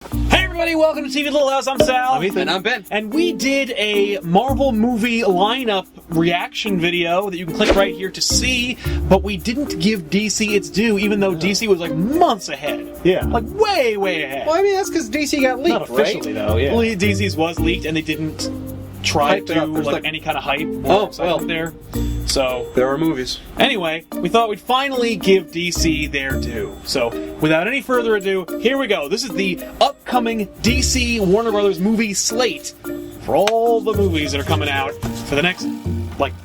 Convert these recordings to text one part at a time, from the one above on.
Hey everybody, welcome to TV Little House. I'm Sal. I'm Ethan. And I'm Ben. And we did a Marvel movie lineup reaction video that you can click right here to see, but we didn't give DC its due, even though DC was like months ahead. Yeah. Like way, way ahead. Well, I mean, that's because DC got leaked, Not officially, though, yeah. Well, DC's was leaked, and they didn't try Hyped to it up. do There's like like- any kind of hype Oh, or excitement there. So, There are movies. anyway, we thought we'd finally give DC their due. So, without any further ado, here we go. This is the upcoming DC Warner Brothers movie slate for all the movies that are coming out for the next,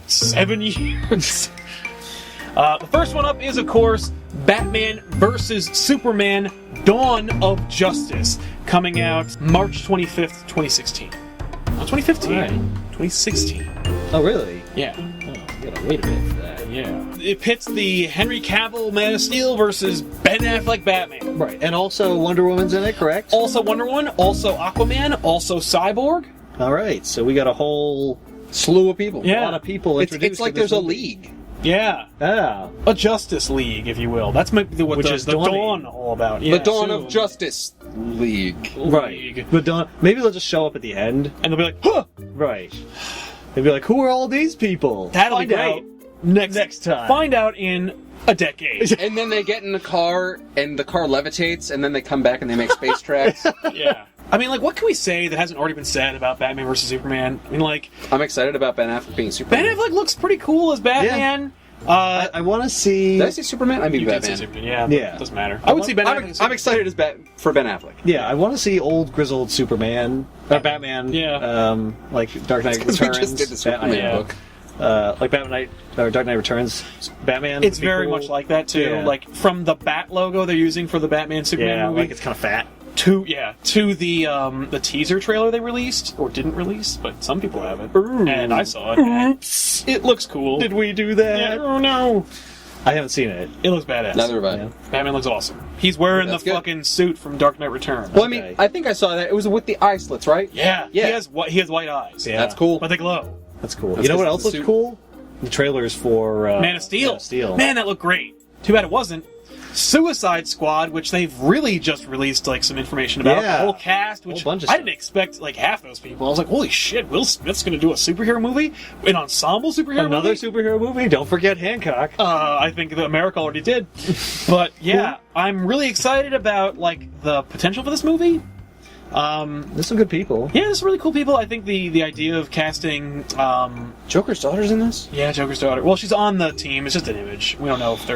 7 years. The first one up is, of course, Batman vs. Superman Dawn of Justice, coming out March 25th, 2016. Not 2015, Right. 2016. Oh, really? Yeah. Oh, you gotta wait a bit for that. Yeah. It pits the Henry Cavill Man of Steel versus Ben Affleck Batman. Right, and also Wonder Woman's in it, correct? Also Wonder Woman, also Aquaman, also Cyborg. All right, so we got a whole Slew of people. Yeah. a lot of people introduced. It's like to this there's a movie. league. Yeah. Yeah. A Justice League, if you will. That's what Which the is dawning. Dawn all about. Yeah, The Dawn soon. of Justice League. League. But don't, maybe they'll just show up at the end. And they'll be like, huh! Right. They'll be like, who are all these people? That'll Find be great. out Next time. Find out in a decade. And then they get in the car, and the car levitates, and then they come back and they make space tracks. Yeah. I mean, what can we say that hasn't already been said about Batman vs. Superman? I mean, I'm excited about Ben Affleck being Superman. Ben Affleck looks pretty cool as Batman. I want to see. Did I say Superman? I mean You did say Batman. Superman, yeah. Yeah. Doesn't matter. I would see Ben Affleck as I'm excited for Ben Affleck. Yeah, I want to see old grizzled Superman or Batman. Yeah. Like Dark Knight Because Returns. we just did the Superman yeah. book. Like Batman Knight or Dark Knight Returns. Batman. It's would be very cool. much like that too. Yeah. Like from the Bat logo they're using for the Batman Superman Yeah, movie like it's kind of fat. to the teaser trailer they released or didn't release, but some people have it, and I saw it. and it looks cool. Did we do that? Yeah, oh no, I haven't seen it. it looks badass. Neither have I. Yeah. Batman looks awesome. He's wearing That's the good. fucking suit from Dark Knight Returns. Well, I mean, Okay. I think I saw that. It was with the eye slits, right? yeah, Yeah. He has white eyes. Yeah. That's cool. but they glow. That's cool. That's You know what 'cause else the looks suit- cool? The trailers for Man of Steel. Man of Steel. Man, that looked great. Too bad it wasn't. Suicide Squad, which they've really just released some information about. Yeah. The whole cast, which Whole bunch of I stuff. didn't expect half those people. I was like, holy shit, Will Smith's gonna do a superhero movie? An ensemble superhero Another movie? superhero movie? Don't forget Hancock. I think that America already did. But yeah, I'm really excited about the potential for this movie. There's some good people. Yeah, there's some really cool people. I think the idea of casting Joker's daughter's in this? Joker's daughter. Well, she's on the team. It's just an image. We don't know if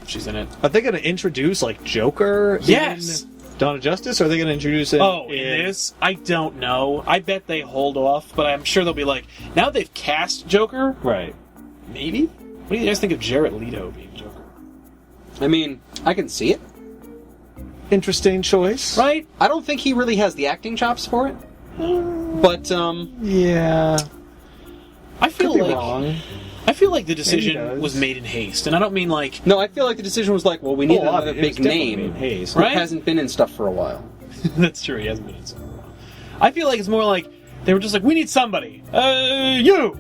she's in it. Are they going to introduce Joker? Yes. In Dawn of Justice? Or are they going to introduce it? Oh, in this? I don't know. I bet they hold off, but I'm sure they'll be now they've cast Joker, Right. maybe? What do you guys think of Jared Leto being Joker? I mean, I can see it. Interesting choice. Right? I don't think he really has the acting chops for it. But, Yeah. I feel Could be like wrong. I feel like the decision does. was made in haste, and I don't mean no, I feel like the decision was well, we need another it was big definitely name. Hayes. Right? Who hasn't been in stuff for a while. that's true. He hasn't been in so long. I feel like it's more they were just we need somebody. You.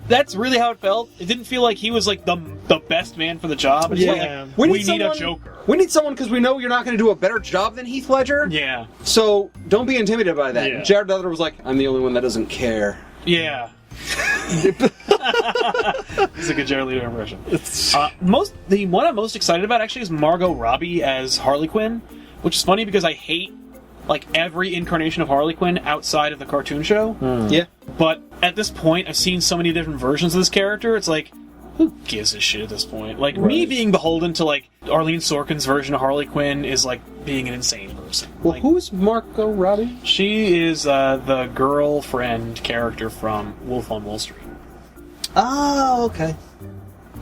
That's really how it felt. It didn't feel like he was the best man for the job. It's Yeah. we need a Joker. We need someone because we know you're not going to do a better job than Heath Ledger. Yeah. So don't be intimidated by that. Yeah. Jared Leto was like, I'm the only one that doesn't care. Yeah. It's a good Jared Leto impression. The one I'm most excited about actually is Margot Robbie as Harley Quinn, which is funny because I hate every incarnation of Harley Quinn outside of the cartoon show. Yeah. But at this point, I've seen so many different versions of this character. It's who gives a shit at this point? Me being beholden to Arlene Sorkin's version of Harley Quinn is being an insane person. Well, who's Margot Robbie? She is the girlfriend character from Wolf on Wall Street. Oh, okay.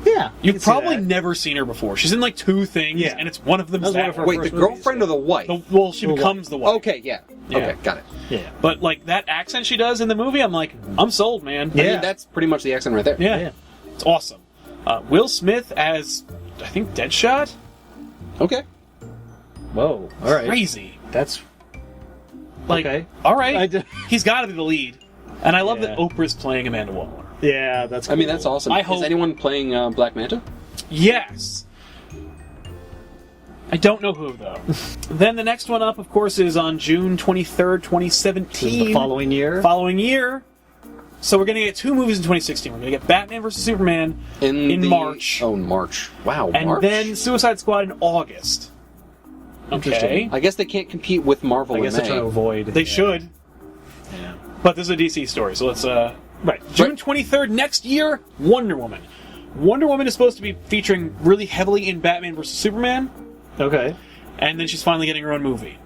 Yeah. You've probably never seen her before. She's in 2 things, Yeah. and it's one of them. That was one of her Wait, the first movies, girlfriend or the wife? Well, she becomes the wife. Okay, yeah. Yeah. Okay, got it. Yeah. But that accent she does in the movie, I'm I'm sold, man. I Yeah. mean, that's pretty much the accent right there. Yeah. Yeah. It's awesome. Will Smith as, I think, Deadshot? Okay. Whoa. All right. Crazy. That's Okay. I Alright. d- He's got to be the lead. And I love Yeah. that Oprah's playing Amanda Waller. yeah. That's. Cool. I mean, that's awesome. I Is hope- anyone playing Black Manta? Yes. I don't know who, though. Then the next one up, of course, is on June 23rd, 2017. The following year. Following year. So we're going to get 2 movies in 2016. We're going to get Batman vs. Superman in March. Oh, in March. Wow, and March? then Suicide Squad in August. Okay. I guess they can't compete with Marvel I guess in they're May. trying to avoid. They should. Yeah. But this is a DC story, so let's... Right. June 23rd next year, Wonder Woman. Wonder Woman is supposed to be featuring really heavily in Batman vs. Superman. Okay. And then she's finally getting her own movie.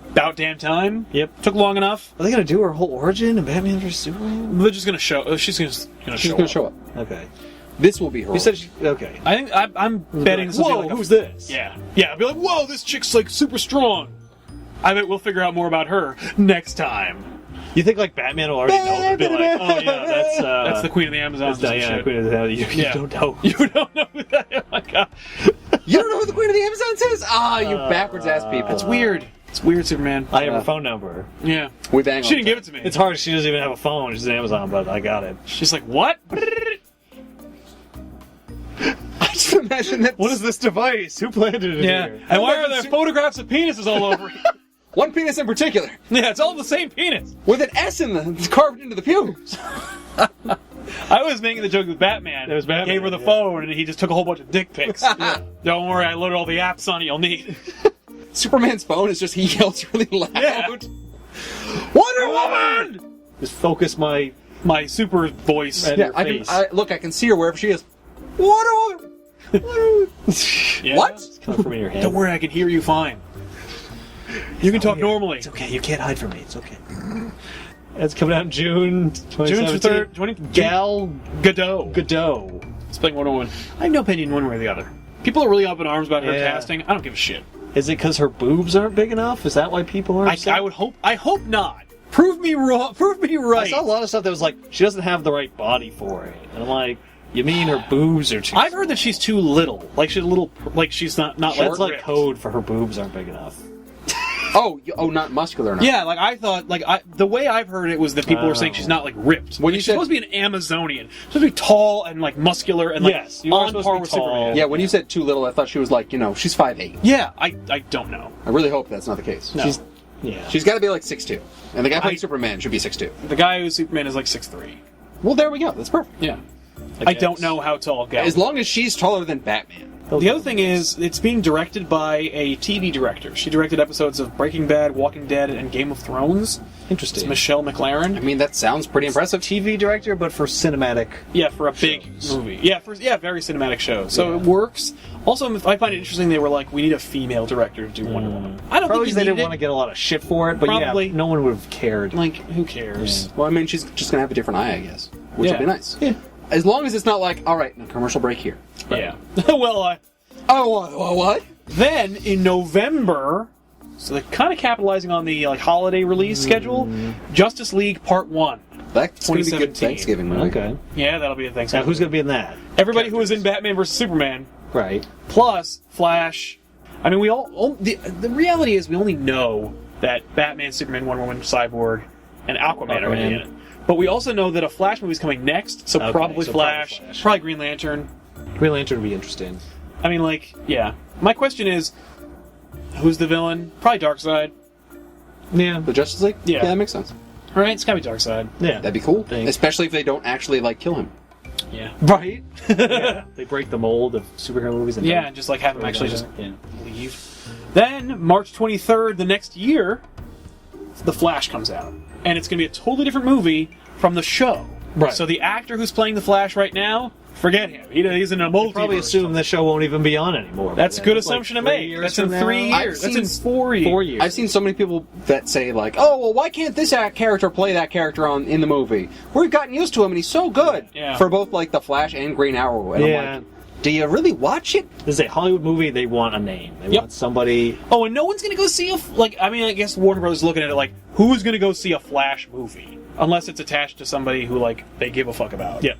About damn time. Yep. Took long enough. Are they going to do her whole origin in Batman vs. Superman? They're just going to show... she's going to She's going to show up. Okay. This will be her. You said okay. I think I'm betting this will be Whoa, like who's this? Yeah. Yeah, I'll be like, whoa, this chick's like super strong. I bet we'll figure out more about her next time. You think like Batman will already know? They'll be like, oh yeah, That's the Queen of the Amazons. that's Diana, Queen of the Amazons. You don't know. You don't know who that is. Oh my god. You don't know who the Queen of the Amazons is? Ah, you backwards ass people. It's weird. It's weird, Superman. I have her phone number. Yeah. We bang She didn't give it to me. It's hard. She doesn't even have a phone. She's an Amazon, but I got it. She's like, what? I just imagine that. What is this device? Who planted it here? And why are there photographs of penises all over it? One penis in particular, Yeah, it's all the same penis. with an S in it's carved into the pubes. I was making the joke with Batman. It was Batman, Gave her the yeah. phone, and he just took a whole bunch of dick pics. Don't worry, I loaded all the apps on it you'll need. Superman's phone is just he yells really loud. Yeah. Wonder Woman! Just focus my. My super voice. Right. Yeah, Your I face. look, I can see her wherever she is. Wonder Woman! Yeah. What? It's coming from in your head. Don't worry, I can hear you fine. You can talk normally. It's okay. You can't hide from me. It's okay. It's coming out in June June 2017. 3rd, Gal Gadot. Gadot. It's playing Wonder Woman. I have no opinion one way or the other. People are really up in arms about her Yeah. casting. I don't give a shit. Is it because her boobs aren't big enough? Is that why people are upset? I would hope. I hope not. Prove me wrong. Prove me I right. saw a lot of stuff that was like, she doesn't have the right body for it. And I'm like, you mean her boobs are too I've heard that she's too little. Like she's a little. Like she's not That's like ripped. code for her boobs aren't big enough. Oh, not muscular enough. Yeah, like I thought. Like the way I've heard it was that people were saying she's not like ripped. When you she's said- supposed to be an Amazonian, she's supposed to be tall and like muscular and like Yes, you are on supposed par to be with tall. Superman. Yeah, when you said too little, I thought she was like, she's 5'8". Yeah, I don't know. I really hope that's not the case. No. She's got to be like 6'2". And the guy playing Superman should be 6'2". The guy who's Superman is like 6'3". Well, there we go. That's perfect. Yeah. I don't know how tall Gal. As long as she's taller than Batman. The other thing is, it's being directed by a TV director. She directed episodes of Breaking Bad, Walking Dead, and Game of Thrones. Interesting. It's Michelle I McLaren. mean, that sounds pretty impressive. TV director, but for cinematic. Yeah, for a big movie. Yeah, very cinematic show. So it works. Also, I find it interesting they were like, we need a female director to do Wonder Woman. I don't Probably think they you didn't needed want to get a lot of shit for it, but Probably. yeah, no one would have cared. Like, who cares? Well, I mean, she's just going to have a different eye, I guess. Which Yeah. will be nice. Yeah. As long as it's not like, all right, no commercial break here. Yeah. Well, Oh, what? then in November, so they're kind of capitalizing on the like holiday release schedule, Justice League Part 1. That's going to be good 2017. Thanksgiving movie. Okay. Yeah, that'll be a Now, Thanksgiving. who's going to be in that? Everybody who was in Batman vs. Superman, Right. plus Flash. I mean, the reality is we only know that Batman, Superman, Wonder Woman, Cyborg, and Aquaman are going to be in it. But we also know that a Flash movie is coming next, so Okay, probably so Flash, probably Flash. probably Green Lantern. Green Lantern would be interesting. I mean, like, yeah. My question is, who's the villain? Probably Darkseid. Yeah. The Justice League? Yeah. that makes sense. All right, it's gotta be Darkseid. Yeah. That'd be cool. Thanks. Especially if they don't actually, kill him. Yeah. Right? Yeah. They break the mold of superhero movies. And Yeah, and just like have him actually just Yeah. leave. Then March 23rd, the next year, The Flash comes out, and it's gonna be a totally different movie from the show. Right. So the actor who's playing the Flash right now, forget him. He's in a multiverse. Probably assume the show won't even be on anymore. That's a by good then. It's assumption like to 3 make. years That's in from now. 3 I've years. That's seen in 4 years. 4 years. I've seen so many people that say, oh, well, why can't this character play that character in the movie? We've gotten used to him, and he's so good. Yeah. For both, The Flash and Green Arrow. And Yeah. I'm like, do you really watch it? This is a Hollywood movie. They want a name. They Yep. want somebody. Oh, and no one's gonna go see I guess Warner Brothers is looking at it like, who's gonna go see a Flash movie? Unless it's attached to somebody who, they give a fuck about. Yeah.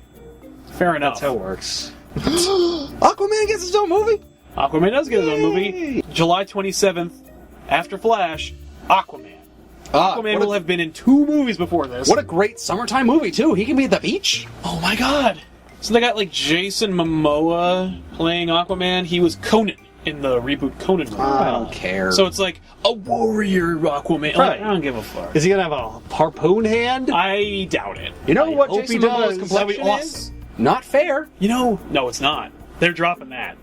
Fair enough. That's how it works. Aquaman gets his own movie? Aquaman does get his own movie. July 27th, after Flash, Aquaman. Aquaman will have been in 2 movies before this. What a great summertime movie, too. He can be at the beach. Oh my god! So they got Jason Momoa playing Aquaman. He was Conan in the reboot Conan movie. I don't care. So it's like a warrior Aquaman. Like, Right. I don't give a fuck. Is he gonna have a harpoon hand? I doubt it. You know I what hope Jason he Momoa's does. That'd be complexion awesome. is? Not fair. You know, no, it's not. They're dropping that.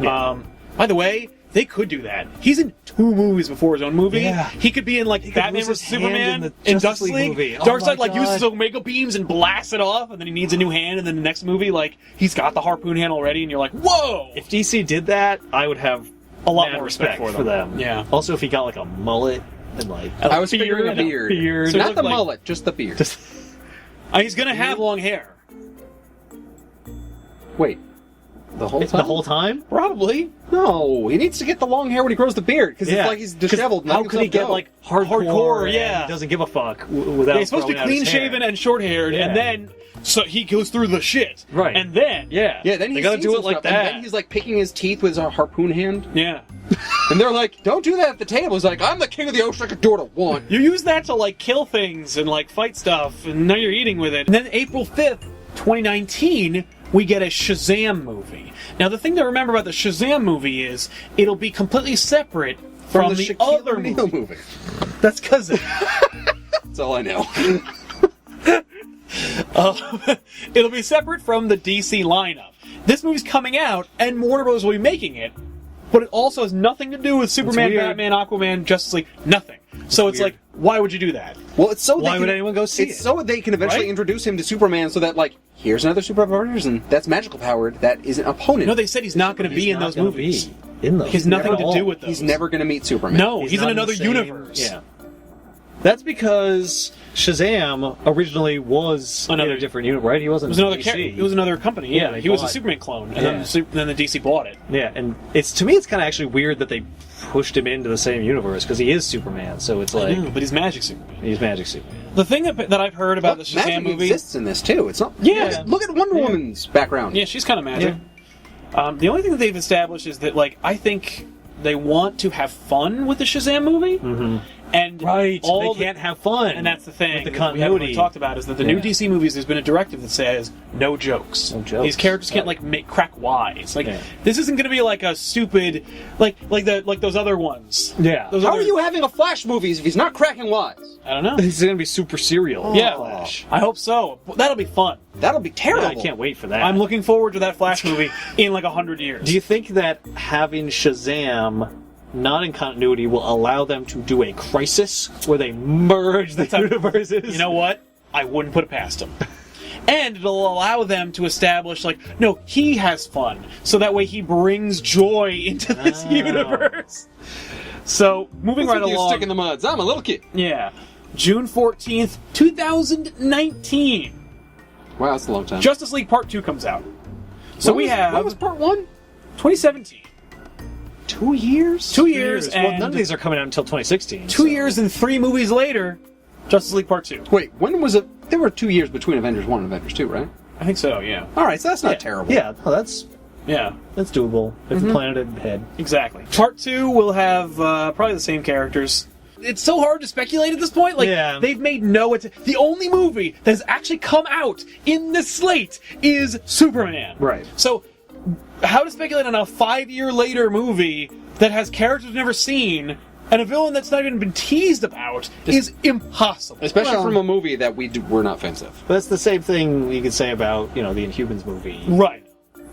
Yeah. By the way, they could do that. He's in 2 movies before his own movie. Yeah. He could be in like could Batman lose his vs hand Superman in the in Justice Justice League League. movie. Oh Darkseid my like uses God. his Omega beams and blasts it off, and then he needs a new hand. And then the next movie, like he's got the harpoon hand already, and you're like, whoa! If DC did that, I would have A lot mad more respect for them. Yeah. Also, if he got like a mullet and like I was figuring a beard. beard. So Not look the like- mullet, just the beard. He's gonna have long hair, Wait. The whole time? the whole time. probably. No, he needs to get the long hair when he grows the beard, because it's like he's 'Cause disheveled. How could he get like hardcore? Hardcore, yeah. and he doesn't give a fuck without. Yeah, he's supposed to be throwing out his clean shaven hair. and short haired, Yeah. and then so he goes through the shit, Right. And then Yeah, Yeah, then they he's gotta seen do some it like stuff, that. And then he's like picking his teeth with a harpoon hand. yeah. And they're like, don't do that at the table. He's like, I'm the king of the ocean, I can do what I want. You use that to like kill things and like fight stuff, and now you're eating with it. And then April 5th, 2019, we get a Shazam movie. Now the thing to remember about the Shazam movie is it'll be completely separate from the Shaquille other O'Neal movie. movie. That's because That's all I know. it'll be separate from the DC lineup. This movie's coming out, and Warner Bros. Will be making it, but it also has nothing to do with Superman, weird. Batman, Aquaman, Justice League, nothing. So it's weird. like, why would you do that? Well, it's so Why they would can, anyone go see it's it? so they can eventually Right? introduce him to Superman, so that like, here's another superpower person that's magical powered that is an opponent. No, they said he's not going to be in Not those gonna movies. be in those. He has nothing At to all. do with those. He's never going to meet Superman. No, he's in not another the same- universe. Yeah. That's because Shazam originally was Another- in a different universe, right? He wasn't. It was another. DC. It was another company. Yeah, they he was a bought- Superman clone, and Yeah. then the DC bought it. Yeah, and it's to me, it's kind of actually weird that they pushed him into the same universe because he is Superman. So it's like but he's Magic Superman. he's Magic Superman. The thing that I've heard about Look, the Shazam magic movie, exists in this too. It's not. Yeah. Look at Wonder Woman's background. yeah, she's kind of magic. The only thing that they've established is that, like, I think they want to have fun with the Shazam movie, and Right, all they can't have fun, and that's the thing with the that we haven't really continuity. talked about is that the new Yeah. DC movies, there's been a directive that says no jokes. No jokes. These characters can't like crack wise. Like Yeah. this isn't going to be like a stupid like those other ones. Yeah. Those How other, are you having a Flash movies if he's not cracking wise? I don't know. He's gonna be super serial. Yeah, Flash. I hope so. That'll be fun. That'll be terrible. I can't wait for that. I'm looking forward to that Flash movie in like 100 years. Do you think that having Shazam not in continuity will allow them to do a crisis where they merge the universes? You know what? I wouldn't put it past him. And it'll allow them to establish, like, no, he has fun. So that way he brings joy into this universe. So, moving What's right with you along. stick in the muds. I'm a little kid. Yeah. June 14th, 2019. Wow, that's a long time. Justice League Part 2 comes out. So What we was- have What was part one? 2017. 2 years? 2 years Well, and none of these are coming out until 2016. 2 years and 3 movies later, Justice League Part 2. Wait, when was it? There were 2 years between Avengers 1 and Avengers 2, right? I think so, yeah. All right, so that's not Yeah. terrible. Yeah, no, that's Yeah. doable if Mm-hmm. you plan it ahead. Exactly. Part 2 will have probably the same characters. It's so hard to speculate at this point. Like, Yeah. they've made no... The only movie that has actually come out in this slate is Superman. Right. So, how to speculate on a 5-year later movie that has characters we've never seen and a villain that's not even been teased about is impossible. Especially Well- from a movie that were not fans of. But that's the same thing you could say about, the Inhumans movie. Right.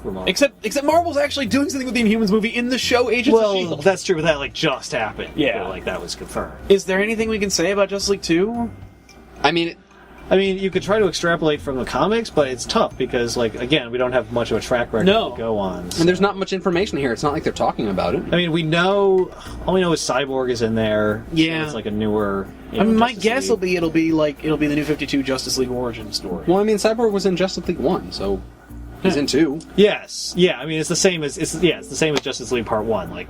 From all- Except Marvel's actually doing something with the Inhumans movie in the show Agents of well, S.H.I.E.L.D. that's true, but that, just happened. Yeah. So, that was confirmed. Is there anything we can say about Justice League 2? I mean, I mean, you could try to extrapolate from the comics, but it's tough because, again, we don't have much of a track record No. to go on. and there's not much information here. It's not like they're talking about it. I mean, all we know is Cyborg is in there. So Yeah. it's like a newer. I mean, my Justice guess will League. be it'll be the new 52 Justice League origin story. Well, I mean, Cyborg was in Justice League 1, so he's in 2. Yes. Yeah. I mean, it's the same as it's the same as Justice League Part 1. Like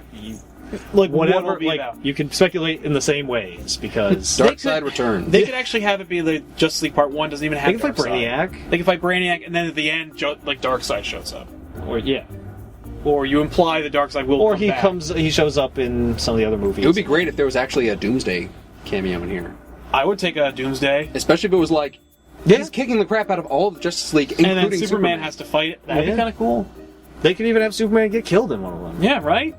Whatever. what it'll be about. You can speculate in the same ways because Darkseid returns. They could actually have it be the Justice League Part 1 doesn't even have they can fight Darkseid. Brainiac. They can fight Brainiac, and then at the end, Darkseid shows up. Or Or you imply that Darkseid will or come he back. he shows up in some of the other movies. It would be great if there was actually a Doomsday cameo in here. I would take a Doomsday. Especially if it was like, he's kicking the crap out of all of Justice League, including And then Superman has to fight it. That'd Yeah. be kind of cool. They could even have Superman get killed in one of them. Yeah, right?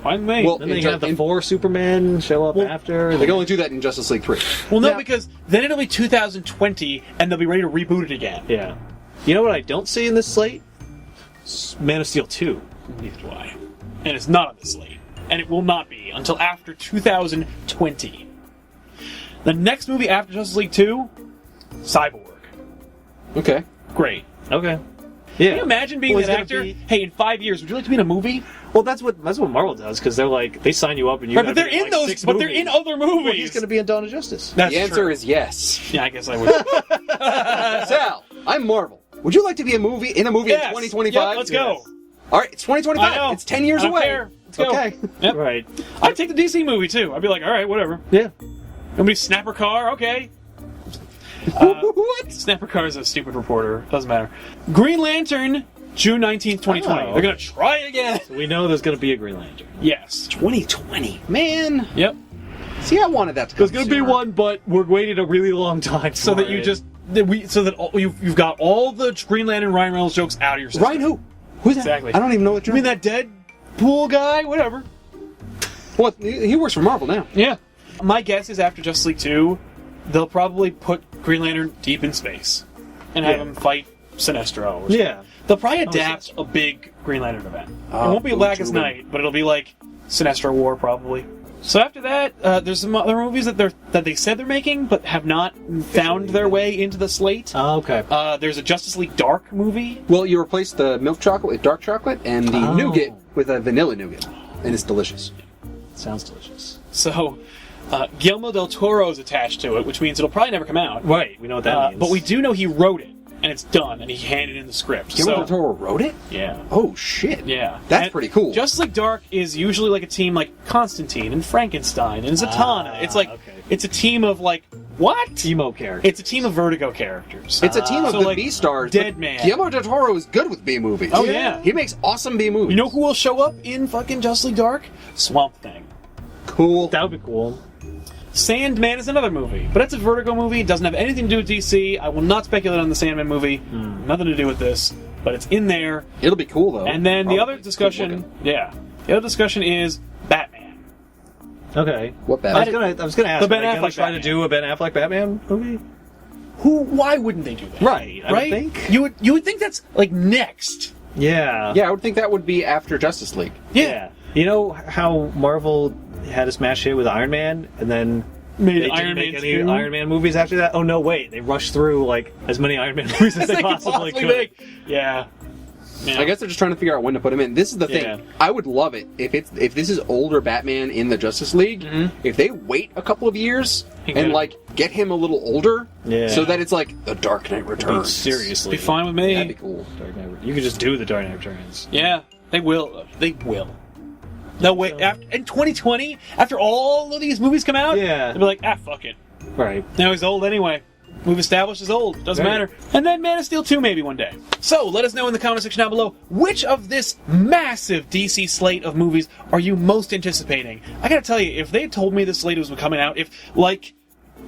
Fine with me. Well, Then they have the 4 Supermen show up after. They can only do that in Justice League 3. well, no, yeah. because then it'll be 2020, and they'll be ready to reboot it again. Yeah. You know what I don't see in this slate? Man of Steel 2. Neither do I. And it's not on the slate. And it will not be until after 2020. The next movie after Justice League 2, Cyborg. Okay. Great. Okay. Yeah. Can you imagine being Well, an he's gonna actor? be- Hey, in 5 years, would you like to be in a movie? Well, that's what Marvel does, because they're like, they sign you up and you Right, gotta but they're be in like those. 6 But they're in movies. other movies. Well, he's going to be in Dawn of Justice. That's The answer true. is yes. Yeah, I guess I would. Sal, I'm Marvel. Would you like to be in a movie in Yes. 2025? Yep, let's go. All right, it's 2025. I know. It's 10 years I don't away. care. Let's go. Okay. Yep. Right. I'd take the DC movie too. I'd be like, all right, whatever. Yeah. Nobody snap her car. Okay. What? Snapper Carr is a stupid reporter. Doesn't matter. Green Lantern, June 19th, 2020. Oh. They're going to try again. We know there's going to be a Green Lantern. Yes. 2020. Man. Yep. See, I wanted that to come There's going to be sooner. one, but we're waiting a really long time So for that you it. just... You've got all the Green Lantern Ryan Reynolds jokes out of your system. Ryan who? Who's that? Exactly. I don't even know what You you're... mean that dead pool guy? Whatever. What? He works for Marvel now. Yeah. My guess is after Justice League 2, they'll probably put Green Lantern deep in space and have Yeah. him fight Sinestro. Or something. Yeah. They'll probably adapt a big Green Lantern event. It won't be Blackest Jubilee. Night, but it'll be like Sinestro War, probably. So after that, there's some other movies that they said they're making, but have not found their way into the slate. Oh, okay. There's a Justice League Dark movie. Well, you replace the milk chocolate with dark chocolate and the Oh. nougat with a vanilla nougat. And it's delicious. Sounds delicious. So Guillermo del Toro's attached to it, which means it'll probably never come out. Right. We know what that means. But we do know he wrote it, and it's done, and he handed in the script. Guillermo del So, Toro wrote it? yeah. Oh, shit. Yeah. That's And pretty cool. Justice League Dark is usually like a team like Constantine and Frankenstein and Zatanna. It's like, okay. it's a team of like, what? Emo character. It's a team of Vertigo characters. It's a team of So, the like, B-stars. Dead but Man. Guillermo del Toro is good with B-movies. Oh, yeah. He makes awesome B-movies. You know who will show up in fucking Justice League Dark? Swamp Thing. Cool. That would be cool. Sandman is another movie, but it's a Vertigo movie. It doesn't have anything to do with DC. I will not speculate on the Sandman movie. Nothing to do with this, but it's in there. It'll be cool, though. And then the Probably other cool discussion, looking. the other discussion is Batman. Okay. What I Batman? was gonna ask. The Ben are they gonna Affleck try to Batman. do a Ben Affleck Batman movie? Why wouldn't they do that? Right. I Right? would think. You would think that's like next. Yeah. Yeah, I would think that would be after Justice League. Yeah. You know how Marvel had a smash hit with Iron Man, and then Made they didn't Iron make Man any 2? Iron Man movies after that? Oh no, wait! They rushed through like as many Iron Man movies as they possibly could. make. Yeah. I guess they're just trying to figure out when to put him in. This is the thing. Yeah. I would love it if this is older Batman in the Justice League. If they wait a couple of years He and could. like get him a little older, Yeah. so that it's like the Dark Knight Returns. Seriously, Be fine with me. That'd be cool. Dark Knight. You could just do the Dark Knight Returns. Yeah, they will. They will. No wait. In 2020, after all of these movies come out, Yeah. they'll be like, fuck it. Right. Now he's old anyway. We've established he's old. Doesn't Right. matter. And then Man of Steel 2 maybe one day. So let us know in the comment section down below, which of this massive DC slate of movies are you most anticipating? I gotta tell you, if they had told me this slate was coming out, if, like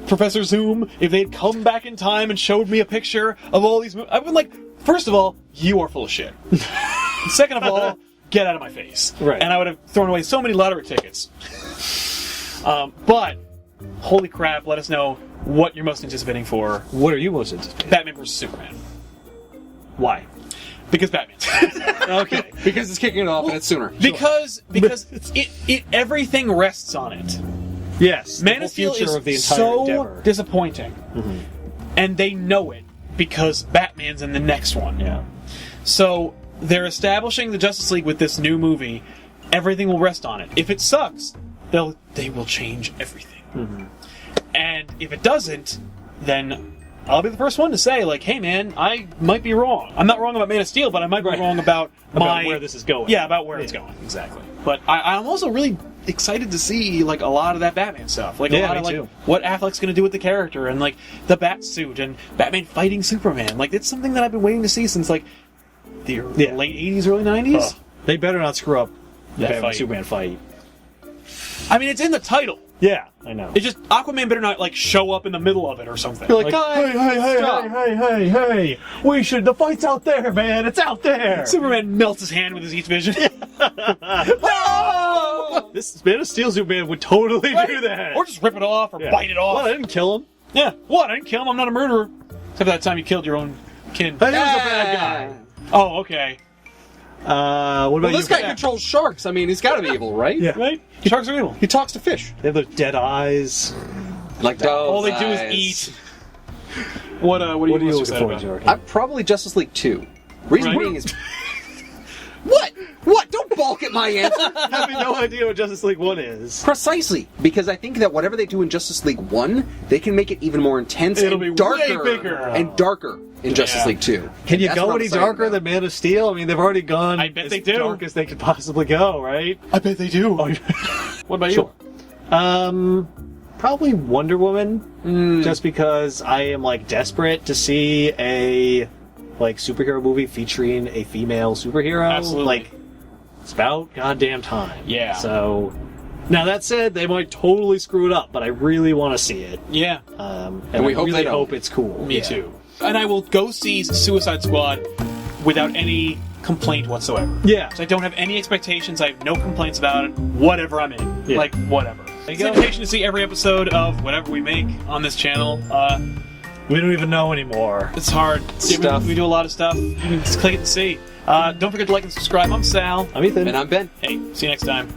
Professor Zoom, if they'd come back in time and showed me a picture of all these movies, I've been like, first of all, you are full of shit. Second of all, get out of my face. Right. And I would have thrown away so many lottery tickets. But, holy crap, let us know what you're most anticipating for What are you most anticipating? Batman vs. Superman. Why? Because Batman. Okay. Because it's kicking it off and it's sooner. because it everything rests on it. Yes. Man the of Steel future is of the entire so endeavor. disappointing. And they know it because Batman's in the next one. Yeah. So they're establishing the Justice League with this new movie. Everything will rest on it. If it sucks, they will change everything. And if it doesn't, then I'll be the first one to say, like, hey man, I might be wrong. I'm not wrong about Man of Steel, but I might be wrong about where this is going. Yeah, about where it's going, exactly. But I'm also really excited to see like a lot of that Batman stuff, like a Yeah, lot of me like too. what Affleck's going to do with the character, and like the Bat suit, and Batman fighting Superman. Like it's something that I've been waiting to see since like the late '80s, early '90s. They better not screw up the That Batman fight. Superman fight. I mean, it's in the title. Yeah, I know. It's just Aquaman better not like show up in the middle of it or something. You're like, hey, we should, the fight's out there, man, it's out there! Superman melts his hand with his heat vision. This Man of Steel Superman would totally do that! Or just rip it off or bite it off. Well, I didn't kill him. Yeah, what? I didn't kill him, I'm not a murderer. Except for that time you killed your own kin. Hey, he was a bad guy. Oh, okay. What about Well, you? this guy controls sharks. I mean, he's got to be evil, right? Yeah. Right? Sharks are evil. He talks to fish. They have those dead eyes. Like those All they do is eyes. eat. What are you looking excited forward about? to, Jordan? I'm probably Justice League 2. Reason Right. being is... What? What? Don't balk at my answer. Having no idea what Justice League 1 is. Precisely, because I think that whatever they do in Justice League 1, they can make it even more intense It'll and be darker way bigger. and darker in Justice Yeah. League 2. Can you That's go what I'm any excited darker about. than Man of Steel? I mean, they've already gone I bet as they do. dark as they could possibly go, right? I bet they do. What about Sure. you? Probably Wonder Woman, just because I am like desperate to see a like superhero movie featuring a female superhero. Absolutely. Like, it's about goddamn time. Yeah. So, now that said, they might totally screw it up, but I really want to see it. Yeah, And we I hope really they don't. hope it's cool. me Yeah. too. And I will go see Suicide Squad without any complaint whatsoever. Yeah. So I don't have any expectations. I have no complaints about it. Whatever I'm in. Yeah. Like, whatever. It's an invitation to see every episode of whatever we make on this channel. We don't even know anymore. It's hard. Stuff. We do a lot of stuff. You can just click it to see. Don't forget to like and subscribe. I'm Sal. I'm Ethan. And I'm Ben. Hey, see you next time.